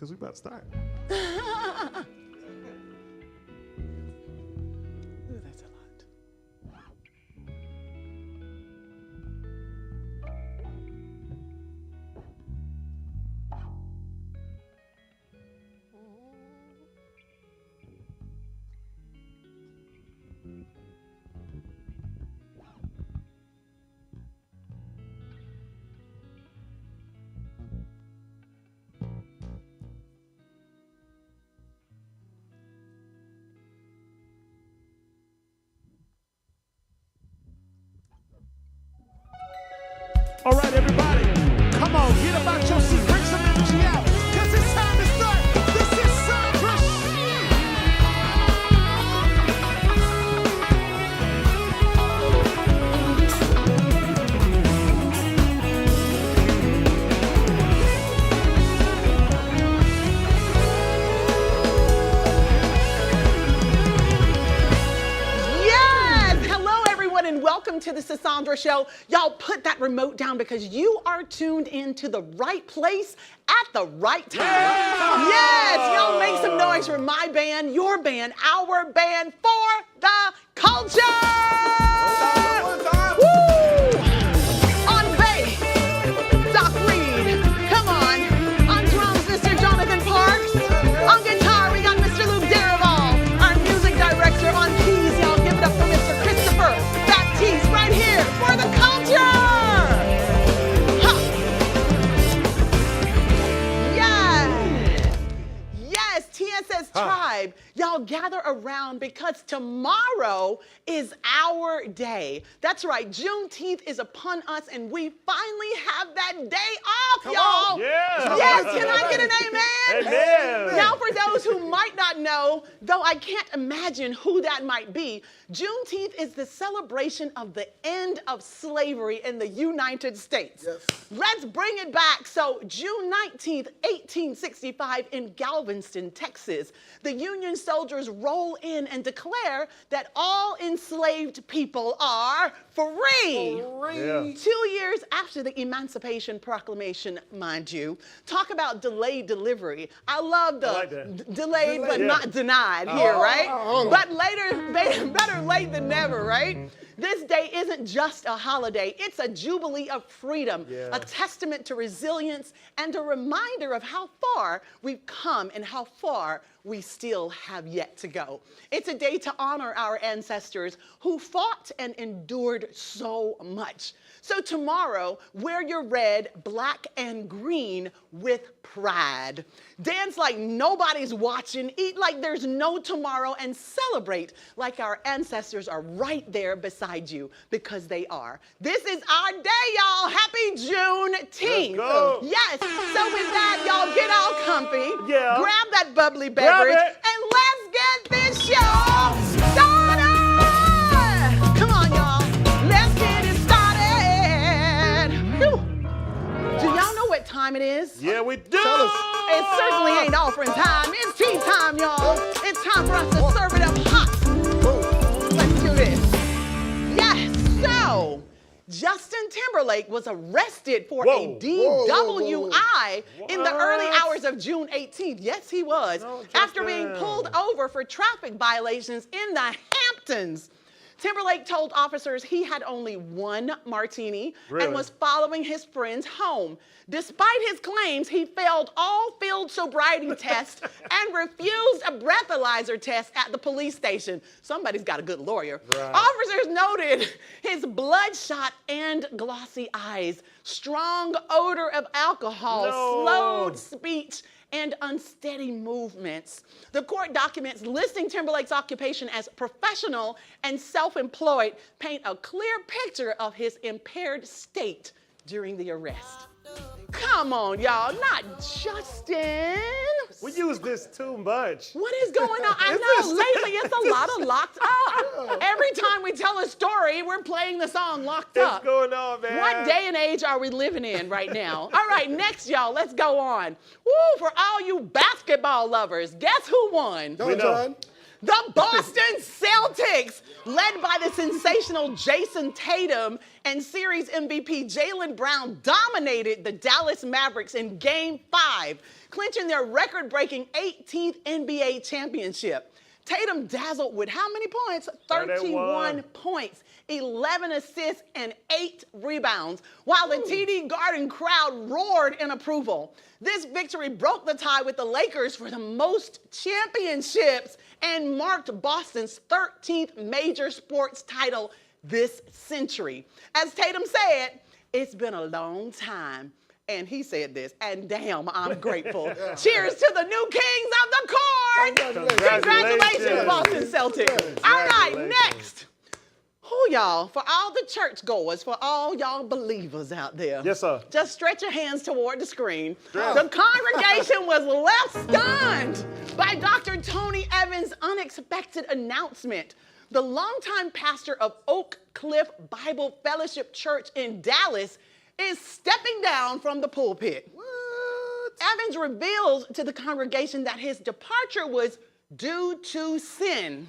because we about to start. Ooh, that's a lot. All right, everybody, come on, get about your seat, bring some energy out, because it's time to start. This is Sisaundra. And welcome to the Sisaundra Show. Y'all put that remote down because you are tuned in to the right place at the right time. Yeah. Yes, y'all make some noise for my band, your band, our band for the culture. Woo! On bass, Doc Reed. Come on. On drums, Mr. Jonathan Parks. On guitar, we got Mr. Luke Darival. Our music director on keys, y'all give it up for Mr. Christopher. He's right here for the culture. Huh. Yes, TSS Tribe. Y'all gather around because tomorrow is our day. That's right, Juneteenth is upon us and we finally have that day off, y'all. Yeah. Yes, can I get an amen? Amen. Now for those who might not know, though I can't imagine who that might be, Juneteenth is the celebration of the end of slavery in the United States. Yes. Let's bring it back. So June 19th, 1865 in Galveston, Texas, the Union soldiers roll in and declare that all enslaved people are free. Yeah. 2 years after the Emancipation Proclamation, mind you, talk about delayed delivery. I love the I like that. delayed but not denied here, right? But later, better late than never, right? This day isn't just a holiday, it's a jubilee of freedom, Yeah. a testament to resilience, and a reminder of how far we've come and how far we still have yet to go. It's a day to honor our ancestors who fought and endured so much. So tomorrow, wear your red, black, and green with pride. Dance like nobody's watching, eat like there's no tomorrow, and celebrate like our ancestors are right there beside you, because they are. This is our day, y'all. Happy Juneteenth. Let's go. Yes. So with that, y'all get all comfy. Yeah. Grab that bubbly beverage, it. and let's get this show started. Come on, y'all. Let's get it started. Whew. Do y'all know what time it is? Yeah, we do. Tell us. It certainly ain't offering time. It's tea time, y'all. It's time for us to serve it up hot. Let's do this. Yes, so Justin Timberlake was arrested for a DWI in the early hours of June 18th. Yes, he was. No, After being Justin. pulled over for traffic violations in the Hamptons. Timberlake told officers he had only one martini Really? and was following his friends home. Despite his claims, he failed all field sobriety tests and refused a breathalyzer test at the police station. Somebody's got a good lawyer. Right. Officers noted his bloodshot and glossy eyes, strong odor of alcohol, No. slowed speech, and unsteady movements. The court documents listing Timberlake's occupation as professional and self-employed paint a clear picture of his impaired state during the arrest. Come on, y'all, not Justin. We use this too much. What is going on? I know, lately it's a lot of locked up. Every time we tell a story, we're playing the song Locked Up. What's going on, man? What day and age are we living in right now? All right, next, y'all, let's go on. Woo, for all you basketball lovers, guess who won? We know. John. The Boston Celtics, led by the sensational Jason Tatum and series MVP Jaylen Brown, dominated the Dallas Mavericks in Game 5, clinching their record-breaking 18th NBA championship. Tatum dazzled with how many points? 31 points, 11 assists, and 8 rebounds, while the TD Garden crowd roared in approval. This victory broke the tie with the Lakers for the most championships and marked Boston's 13th major sports title this century. As Tatum said, it's been a long time. And he said this, and damn, I'm grateful. Cheers to the new kings of the court. Congratulations, Boston Celtics. All right, next. Who y'all, for all the churchgoers, for all y'all believers out there. Yes, sir. Just stretch your hands toward the screen. The congregation was left stunned by Dr. Tony Evans' unexpected announcement. The longtime pastor of Oak Cliff Bible Fellowship Church in Dallas is stepping down from the pulpit. What? Evans reveals to the congregation that his departure was due to sin,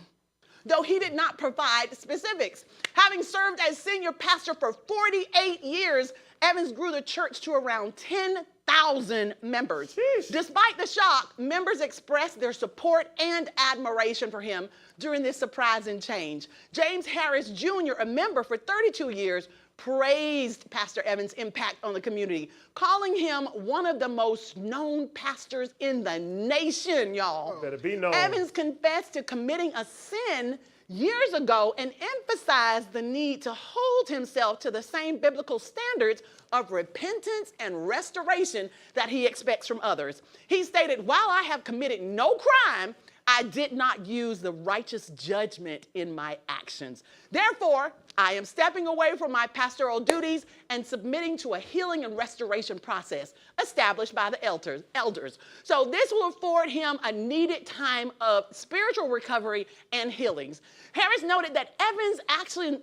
though he did not provide specifics. Having served as senior pastor for 48 years, Evans grew the church to around 10,000 members. Sheesh. Despite the shock, members expressed their support and admiration for him during this surprising change. James Harris Jr., a member for 32 years, praised Pastor Evans' impact on the community, calling him one of the most known pastors in the nation, y'all. Better be known. Evans confessed to committing a sin years ago and emphasized the need to hold himself to the same biblical standards of repentance and restoration that he expects from others. He stated, "While I have committed no crime, I did not use the righteous judgment in my actions. Therefore, I am stepping away from my pastoral duties and submitting to a healing and restoration process established by the elders. So this will afford him a needed time of spiritual recovery and healings." Harris noted that Evans'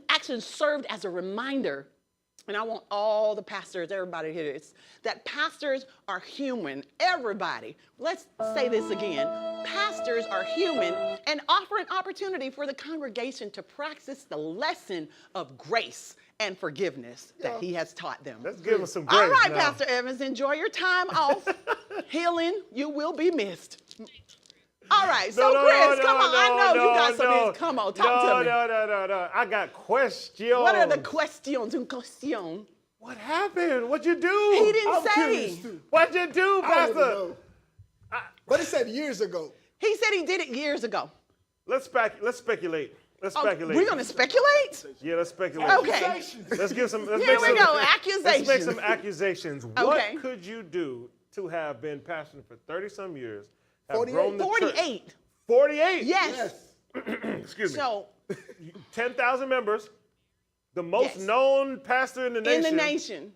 actions served as a reminder, and I want all the pastors, everybody to hear this, that pastors are human. Everybody. Let's say this again. Pastors are human and offer an opportunity for the congregation to practice the lesson of grace and forgiveness that he has taught them. Let's give him some grace. All right, now. Pastor Evans, enjoy your time off. Healing, you will be missed. All right, so Chris, come on. I know you got some. Come on, talk to me. No. I got questions. What are the questions? Un question. What happened? What'd you do? He didn't I'm say. curious too. What'd you do, I wanna Pastor? know. But it said years ago. He said he did it years ago. Let's speculate. Let's speculate. We're going to speculate? Yeah, let's speculate. Okay. Let's give some. Let's Here make we some, go. Let's Accusations. make some accusations. Okay. What could you do to have been pastoring for 30-some years? Have 48. grown the church? 48. 48. Yes. Excuse me. So, 10,000 members. The most Yes. known pastor in the nation. in the nation.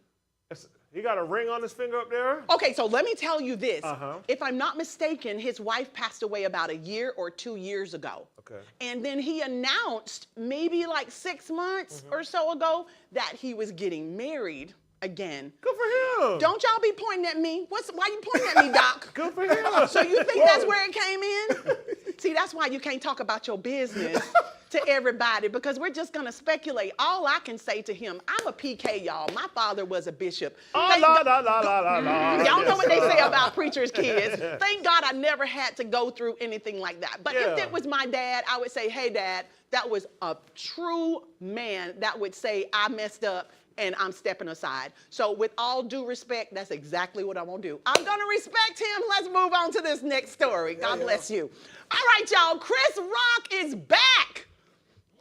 He got a ring on his finger up there. Okay, so let me tell you this. Uh-huh. If I'm not mistaken, his wife passed away about a year or 2 years ago. Okay. And then he announced maybe like 6 months or so ago that he was getting married again. Good for him. Don't y'all be pointing at me. Why you pointing at me, Doc? Good for him. So you think that's where it came in? See, that's why you can't talk about your business to everybody, because we're just going to speculate. All I can say to him, I'm a PK, y'all. My father was a bishop. Oh, la, la, la, la, la, la. Y'all know what they say about preachers' kids. Thank God I never had to go through anything like that. But if Yeah. it was my dad, I would say, hey, Dad, that was a true man that would say, I messed up and I'm stepping aside. So with all due respect, that's exactly what I'm going to do. I'm going to respect him. Let's move on to this next story. God bless you. All right, y'all. Chris Rock is back.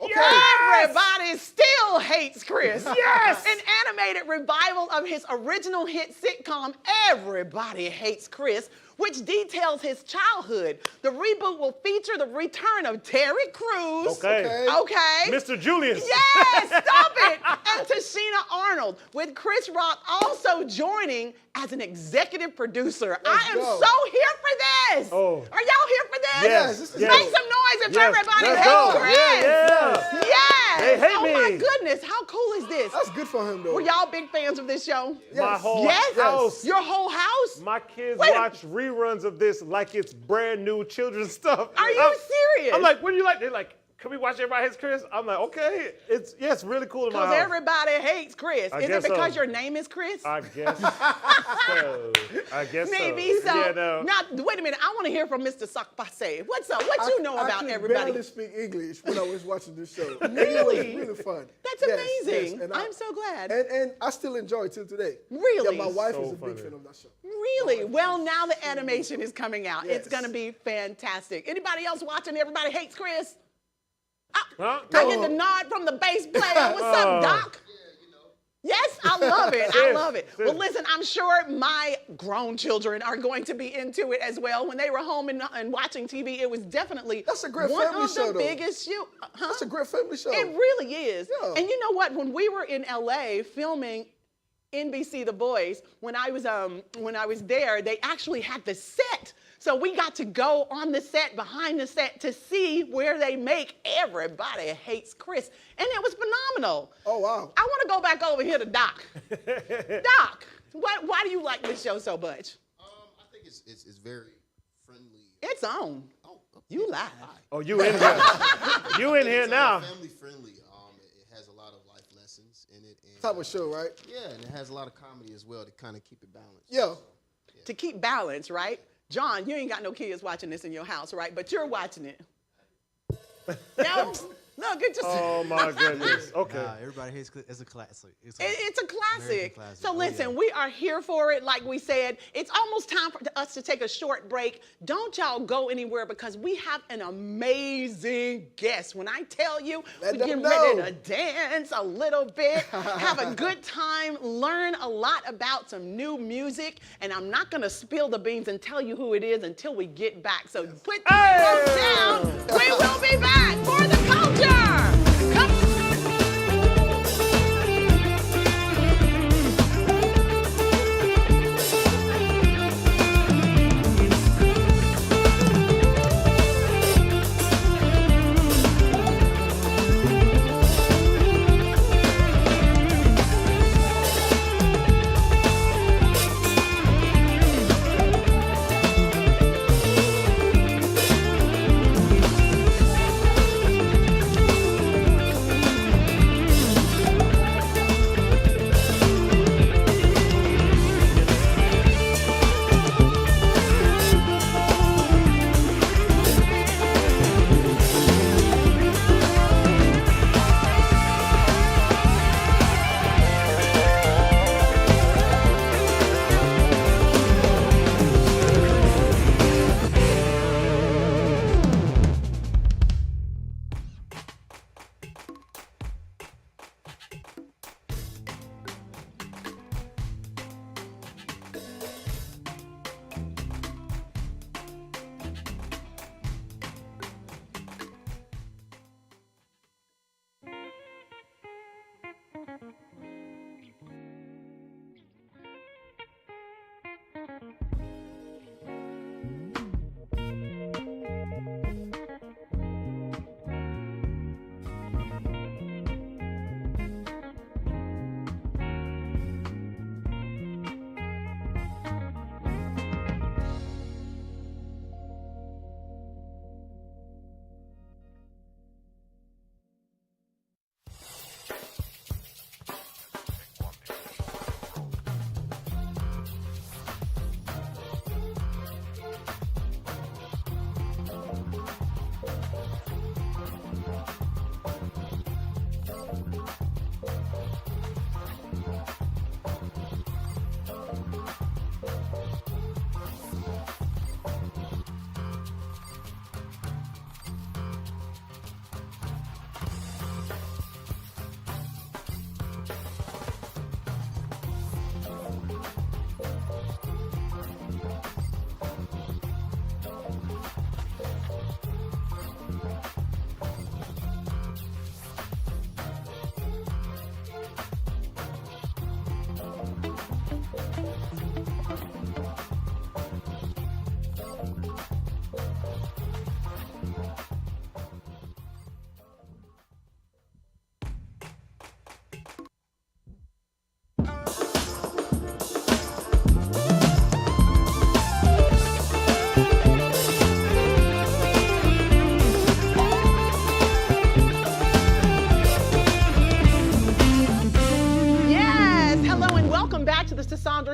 Okay. Everybody still hates Chris. Yes! An animated revival of his original hit sitcom, Everybody Hates Chris, which details his childhood. The reboot will feature the return of Terry Crews. Okay. Okay. Mr. Julius. Yes, stop it. And Tashina Arnold, with Chris Rock also joining as an executive producer. I am go. so here for this. Oh. Are y'all here for this? Yes, this is Make dope. some noise if Yes, everybody let's hates go. Chris. Yeah. Yes. They hate oh me. my goodness, how cool is this? That's good for him, though. Were y'all big fans of this show? My whole Yes? house. Your whole house? My kids Wait a- watch reruns of this like it's brand new children's stuff. Are you serious? I'm like, what do you like? They're like, can we watch Everybody Hates Chris? I'm like, okay. It's really cool in my Because house. everybody hates Chris. I Is it guess so. because your name is Chris? I guess so. I guess Maybe so. Yeah, no. Now, wait a minute. I want to hear from Mr. Sakpase. What's up? What you know about I everybody? I barely speak English when I was watching this show. And Really? it was really fun. That's Yes, amazing. yes. And I'm so glad. And I still enjoy it till today. Really? Yeah, my wife So is a funny. big fan of that show. Really? Well, now the animation is coming out. It's Yes. going to be fantastic. Anybody else watching Everybody Hates Chris? Huh? I get the nod from the bass player. What's up, Doc? Yes, I love it. I Sis, love it. sis. Well, listen, I'm sure my grown children are going to be into it as well. When they were home and watching TV, it was definitely That's a great one family of the show, though. biggest Huh? That's a great family show. It really is. Yeah. And you know what? When we were in LA filming NBC The Boys, when I was there, they actually had the set. So we got to go on the set, behind the set, to see where they make Everybody Hates Chris. And it was phenomenal. Oh, wow. I want to go back over here to Doc. Doc, why do you like this show so much? I think it's very friendly. It's on. Oh, okay. You live. Oh, you in here. You in here It's now. family friendly. It has a lot of life lessons in it. And, Type of show, right? Yeah, and it has a lot of comedy as well to kind of keep it balanced. Yeah. To keep balance, right? John, you ain't got no kids watching this in your house, right? But you're watching it. No? Look, it just... Oh my goodness. Okay. Nah, Everybody Hates Chris. It's a classic. It's a classic. American classic. So Oh, listen, yeah. we are here for it. Like we said, it's almost time for us to take a short break. Don't y'all go anywhere because we have an amazing guest. When I tell you, Let we them get know. ready to dance a little bit, have a good time, learn a lot about some new music, and I'm not gonna spill the beans and tell you who it is until we get back. So put the Hey! phone down. We will be back for the culture. Come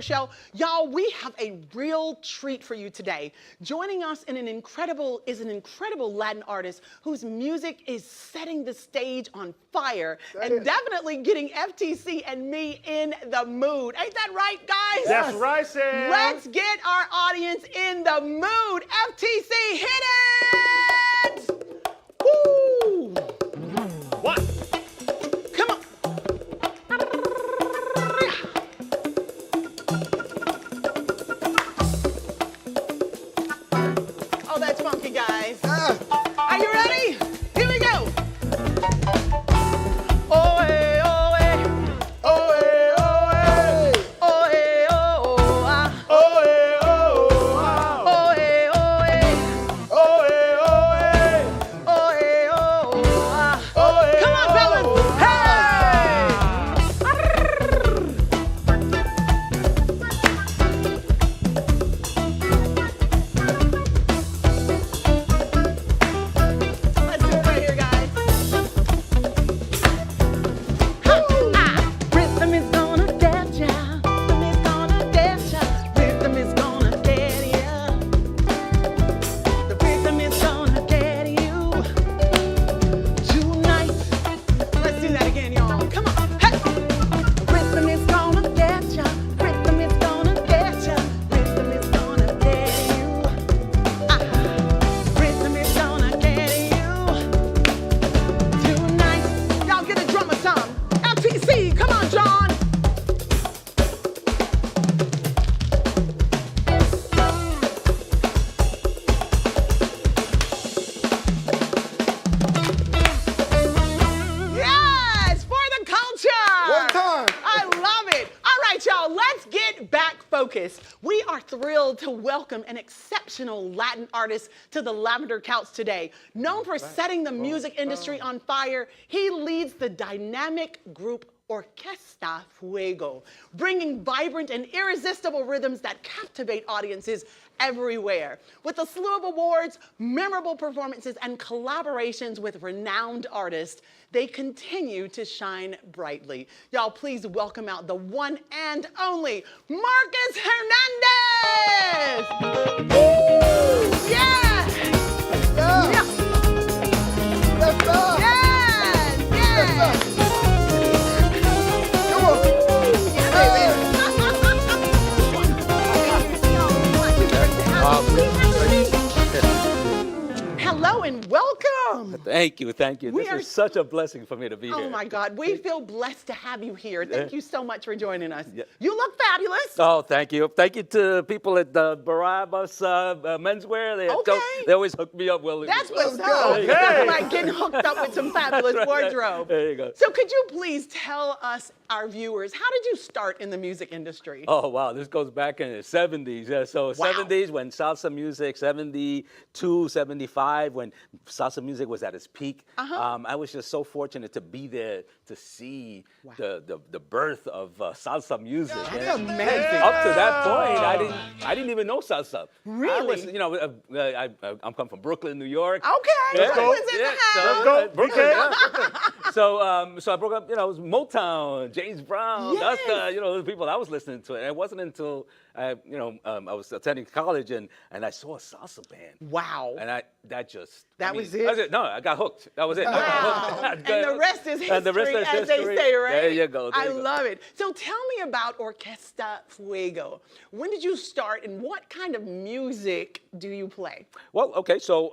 Show. Y'all, we have a real treat for you today. Joining us is an incredible Latin artist whose music is setting the stage on fire and definitely getting FTC and me in the mood. Ain't that right, guys? That's right, Sam. Let's get our audience in the mood. FTC, hit it! Woo! What? Come on. Oh, that's funky, guys. Are you ready? Here we go. Oh, hey, oh, hey. Oh, hey, oh, hey. Oh, hey, oh, ah. Oh, hey, oh, wow. Oh, hey, oh, hey. Oh, hey, oh, hey. Oh, hey, oh, ah. Oh, hey, Come on, oh, fellas. Let's do it right here, guys. Rhythm is gonna get ya. Rhythm is gonna get ya. Rhythm is gonna get ya. The rhythm is gonna get you tonight. Let's do that again, y'all. Come on. Hey. Rhythm is gonna get ya. Rhythm is gonna get ya. Rhythm is gonna get you. Rhythm is gonna get you tonight. Y'all get a drummer song. FTC, come on, John. Yes, for the culture. One time. I love it. All right, y'all, let's get back focused. We are thrilled to welcome an exceptional Latin artist to the Lavender Couch today. Known for setting the music industry on fire, he leads the dynamic group Orquesta Fuego, bringing vibrant and irresistible rhythms that captivate audiences everywhere. With a slew of awards, memorable performances, and collaborations with renowned artists, they continue to shine brightly. Y'all, please welcome out the one and only Marcus Hernandez! Woo! Yeah! Yeah. Yeah! Yes, sir. Yes! Yes, Yes! sir. Come on. Hello and welcome. Thank you, thank you. We This are is such a blessing for me to be here. Oh my God, we feel blessed to have you here. Thank you so much for joining us. Yeah. You look fabulous. Oh, thank you. Thank you to people at the Barabbas Menswear. Okay. They always hook me up. Well, That's what's Let's up. go. Nothing like getting hooked up with some fabulous wardrobe. There you go. So could you please tell us, our viewers, how did you start in the music industry? Oh, wow. This goes back in the 70s. Yeah, so 70s when salsa music, 72, 75, when salsa music was at its peak. I was just so fortunate to be there to see the birth of salsa music. That's And amazing. Up to that point, I didn't even know salsa. Really? I was, I'm come from Brooklyn, New York. Okay, Yeah. Brooklyn's in the house. Let's go, Brooklyn. So I broke up, it was Motown, James Brown. Yes. That's the people I was listening to. And it wasn't until I was attending college and I saw a salsa band. Wow. And That was it? No, I got hooked. That was it. Wow. And the rest is history, And the rest is as they history. say, right? There you go. I love it. So tell me about Orquesta Fuego. When did you start and what kind of music do you play? Well, okay, so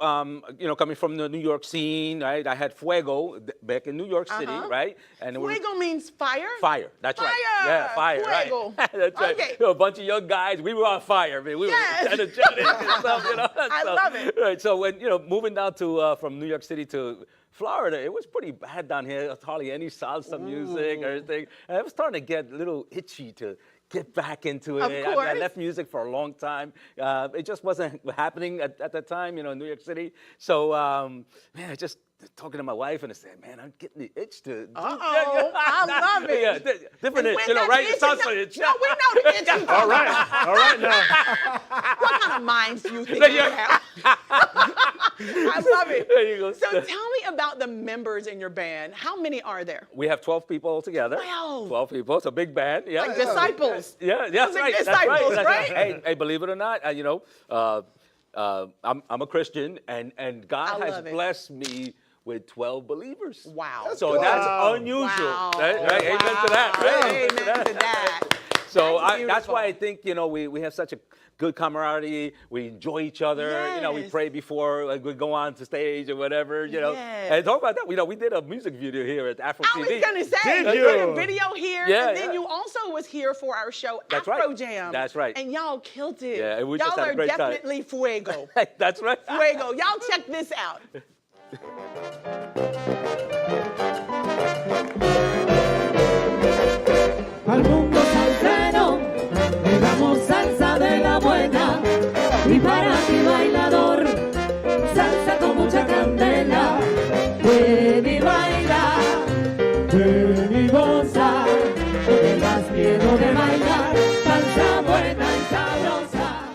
coming from the New York scene, right? I had Fuego back in New York City, right? And it was Fuego means fire? fire. That's right. Fire! Yeah, fire. Fuego. Right. That's right. Okay. A bunch of young guys. We were on fire, man. We Yes. were energetic and stuff. I love it. Right. So when moving down to from New York City to Florida, it was pretty bad down here. There was hardly any salsa music or anything. And I was starting to get a little itchy to get back into it. Of I course. left music for a long time. It just wasn't happening at that time, in New York City. So, man, I just talking to my wife and I said, man, I'm getting the itch to. I love it. Yeah, different And itch, when that right? itch is Salsa not- itch. No, we know the itch is All right now. What kind of minds do you think you have? I love it. There you go. So tell me about the members in your band. How many are there? We have 12 people altogether. Wow. 12 people. It's a big band. Yeah. Like disciples. Yeah, that's Like right. disciples, That's right? Hey, believe it or not, I'm a Christian, and God I has love it. blessed me with 12 believers. Wow. So that's Wow. unusual. Wow. Right? Amen to that. Right? Amen to that. So That's that's why I beautiful. think we have such a good camaraderie. We enjoy each other. We Yes. pray before like, we go on to stage or whatever. Yes. And talk about that. We did a music video here at Afro I TV. was gonna say, Did you did you? a video here, Yeah, and then yeah. you also was here for our show, That's Afro right. Jam. That's right. And y'all killed it. Yeah, and we just y'all had a are great time. definitely fuego. That's right. Fuego. Y'all check this out. Al mundo salsero le damos salsa de la buena y para ti bailador salsa con mucha candela. Ven y baila, ven y goza, no tengas miedo de bailar salsa buena y sabrosa.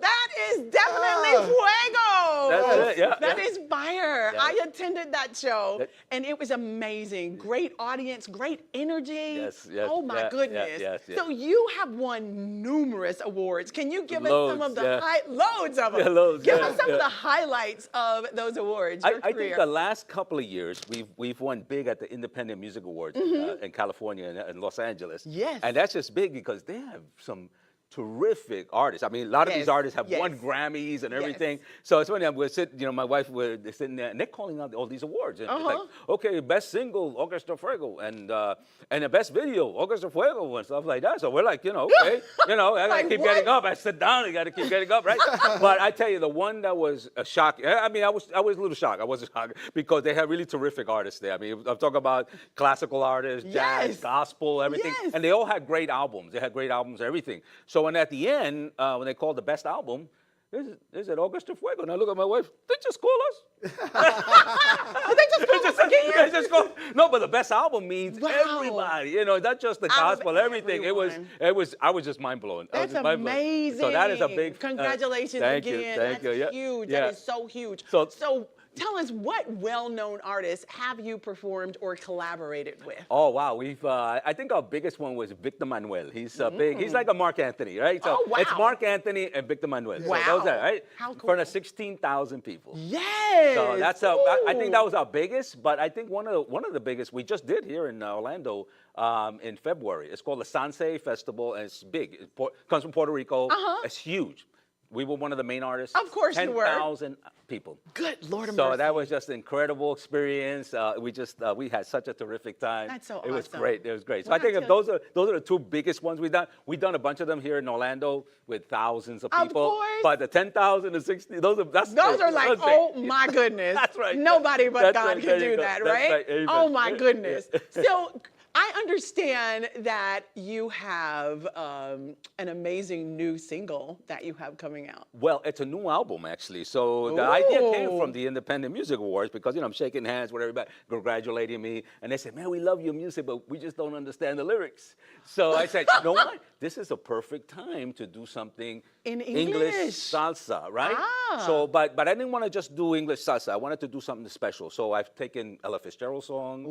That is definitely fuego. That's it, yeah, That yeah. is fire. Yeah. I attended that show, That- and it was amazing. Great audience, great energy. Yes, yes, Oh my yeah, goodness. yes, yes. So you have won numerous awards. Can you give us some of Loads, the yeah. loads of them? Yeah, loads, Give yeah, us some of yeah. the highlights of those awards. Your I career. think the last couple of years we've won big at the Independent Music Awards in California and Los Angeles. Yes. And that's just big because they have some terrific artists. I mean, a lot of Yes, these artists have yes. won Grammys and everything. Yes. So it's funny. We're sitting, my wife, we're sitting there, and they're calling out all these awards. And it's like, okay, best single, Augusta Fuego, and the best video, Augusta Fuego, and stuff like that. So we're like, okay, I gotta Like keep what? getting up. I sit down, I gotta keep getting up, right? But I tell you, the one that was a shock. I mean, I was a little shocked. I wasn't shocked because they had really terrific artists there. I mean, I'm talking about classical artists, jazz, Yes. gospel, everything, Yes. and they all had great albums. They had great albums, everything. So when at the end, when they called the best album, they said Augusta Fuego. And I look at my wife. They just call us. Did they just call us again? They just call. No, but the best album means Wow. everybody. Not just the Out of gospel, everything. everyone. I was just mind blown. That's amazing. So that is a big. Congratulations thank again. You, thank That's you. Yeah. huge. Yeah. That is so huge. So tell us, what well-known artists have you performed or collaborated with? Oh wow, we've I think our biggest one was Victor Manuel. He's big. He's like a Mark Anthony, right? So Oh, wow. it's Mark Anthony and Victor Manuel. Wow. So those are right. How In front cool. of 16,000 people. Yes. So that's I think Ooh. that was our biggest, but I think one of the biggest we just did here in Orlando in February. It's called the Sanse Festival, and it's big. It comes from Puerto Rico. It's huge. We were one of the main artists. Of course you were. 10,000 people. Good Lord of So mercy. that was just an incredible experience. We had such a terrific time. That's so It was awesome. great. It was great. So Well, I think that's if those are the two biggest ones we've done. We've done a bunch of them here in Orlando with thousands of Of people. course. But the 10,000 and 60, those are Those big. are like, Those big. oh my goodness. That's right. Nobody but That's God right. can There you do go. that, That's right? right. Amen. Oh my goodness. Yeah. So I understand that you have an amazing new single that you have coming out. Well, it's a new album, actually. So the idea came Ooh. from the Independent Music Awards because, I'm shaking hands with everybody, congratulating me. And they said, man, we love your music, but we just don't understand the lyrics. So I said, you know what? This is a perfect time to do something In English. salsa, right? Ah. So, but I didn't want to just do English salsa. I wanted to do something special. So I've taken Ella Fitzgerald song,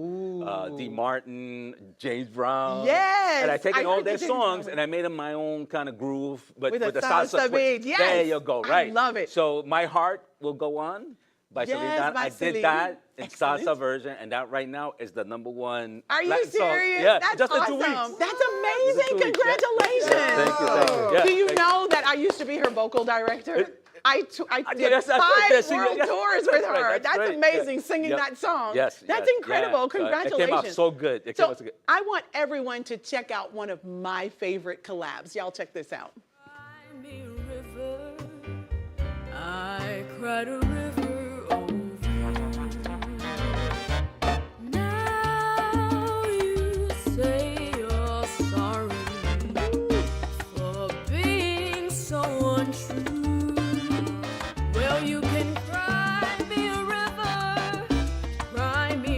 D. Martin, James Brown. Yes, And I I've taken all heard the their James songs Brown. and I made them my own kind of groove, but With a the salsa twist. beat, yes. There you go, I right. love it. So My Heart Will Go On by Celine Yes, Dion. by I Celine. did that in Excellent. salsa version, and that right now is the #1 Are you Latin song. serious? Yeah, That's just awesome. in 2 weeks. That's amazing. 2 weeks, yeah. Congratulations. Thank you. Yeah, Do you thank know that I used to be her vocal director? I did yes, that's 5 right, yes, you- world yes, tours that's with right, her. that's That's great, amazing, yeah. singing Yep. that song. Yes, That's yes, incredible. yeah. Congratulations. It came out so good. It So came out so good. I want everyone to check out one of my favorite collabs. Y'all check this out. Cry me a river, I cried a river over you. Now you say you're sorry for being so untrue. Well, you can cry me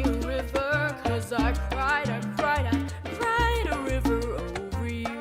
a river, 'cause I cried a river over you.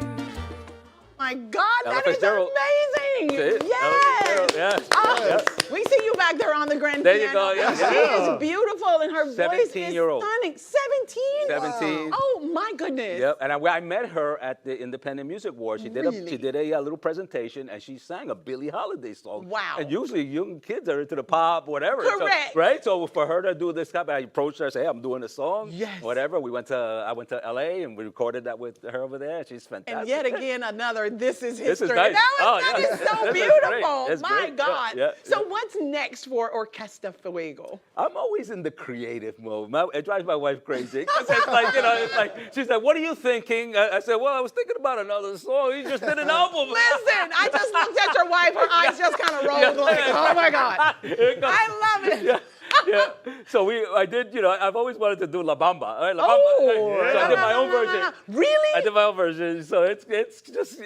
My God, Ella that is Fitzgerald. amazing. See it? Ella Yes. Fitzgerald, yes. Oh, Yes. we see you back back there on the grand There piano. you go, yeah. She Yeah. is beautiful, and her voice is 17-year-old. stunning. 17? 17. Oh, my goodness. Yep, and I met her at the Independent Music Awards. She did a little presentation, and she sang a Billie Holiday song. Wow. And usually young kids are into the pop, whatever. Correct. So, right? So for her to do this stuff, I approached her, I said, hey, I'm doing a song. Yes. Whatever. I went to LA, and we recorded that with her over there. She's fantastic. And yet again, another This Is History. This is nice. That is so That's beautiful. great. That's My great. Yeah, God. yeah, So yeah. what's next for Orquesta Fuego? I'm always in the creative mode. It drives my wife crazy. 'Cause it's like, it's like, she's like, what are you thinking? I said, well, I was thinking about another song. You just did an album. Listen, I just looked at your wife. Her eyes just kind of rolled like, oh my God. I love it. Yeah. Yeah. So I did, I've always wanted to do La Bamba. Right? La Bamba. Oh, So I did my own version. Really? I did my own version. So it's just,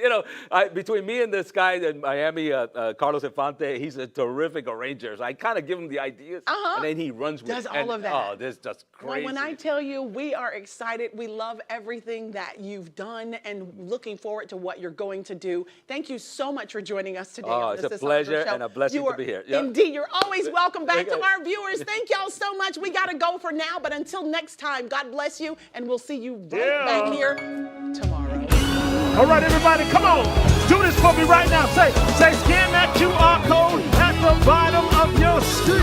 between me and this guy in Miami, Carlos Infante, he's a terrific arranger. So I kind of give him the ideas, and then he runs with Does it. all of that. Oh, this is just Well, crazy. when I tell you we are excited, we love everything that you've done and looking forward to what you're going to do. Thank you so much for joining us today on it's the a Sisaundra pleasure Show. and a blessing to be here. Yep. Indeed, you're always welcome back to Okay. our viewers. Thank y'all so much. We got to go for now, but until next time, God bless you, and we'll see you right back here tomorrow. All right, everybody, come on. Do this for me right now. Say, scan that QR code at the bottom of your screen.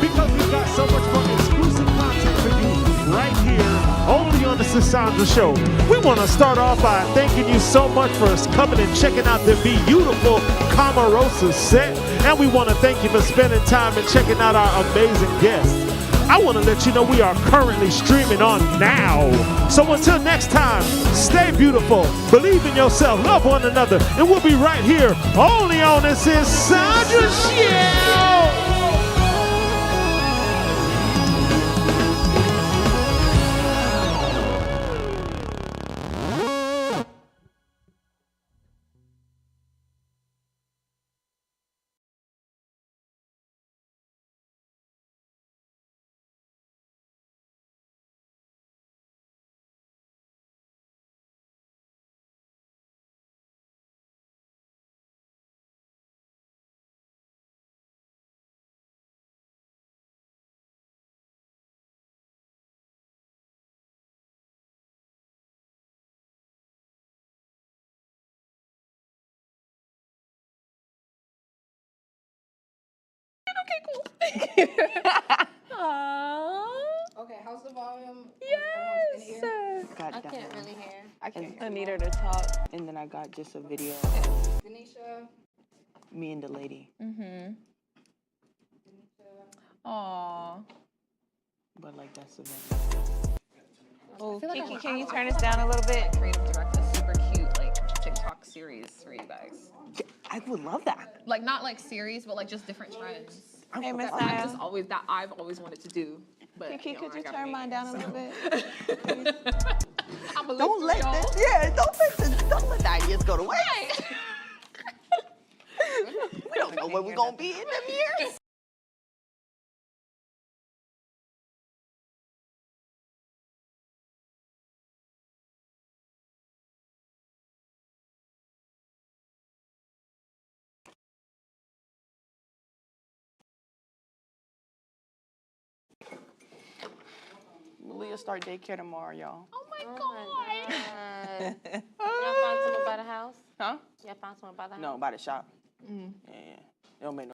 Because we've got so much more exclusive content for you right here, only on the Sisaundra Show. We want to start off by thanking you so much for coming and checking out the beautiful Camarosa set. And we want to thank you for spending time and checking out our amazing guests. I want to let you know we are currently streaming on now. So until next time, stay beautiful, believe in yourself, love one another, and we'll be right here only on the Sisaundra Show. Okay, how's the volume? Yes. I can't really hear. I need her to talk, and then I got just a video of Denisha. me and the lady. Aw. But like that's the video. Oh, Kiki, can you turn us down a little bit? Creative direct a super cute TikTok series for you guys. I would love that. Like not series, but just different trends. Hey, Miss I've Sam. always wanted to do. But Kiki, could I you gotta turn make mine it, down a so. little bit? I'm a Don't let the ideas go to waste. We don't know where we're gonna be in them years. Leah start daycare tomorrow, y'all. Oh my God. Y'all found someone by the house? Huh? Y'all found someone by the house? No, by the shop. Yeah. It don't make no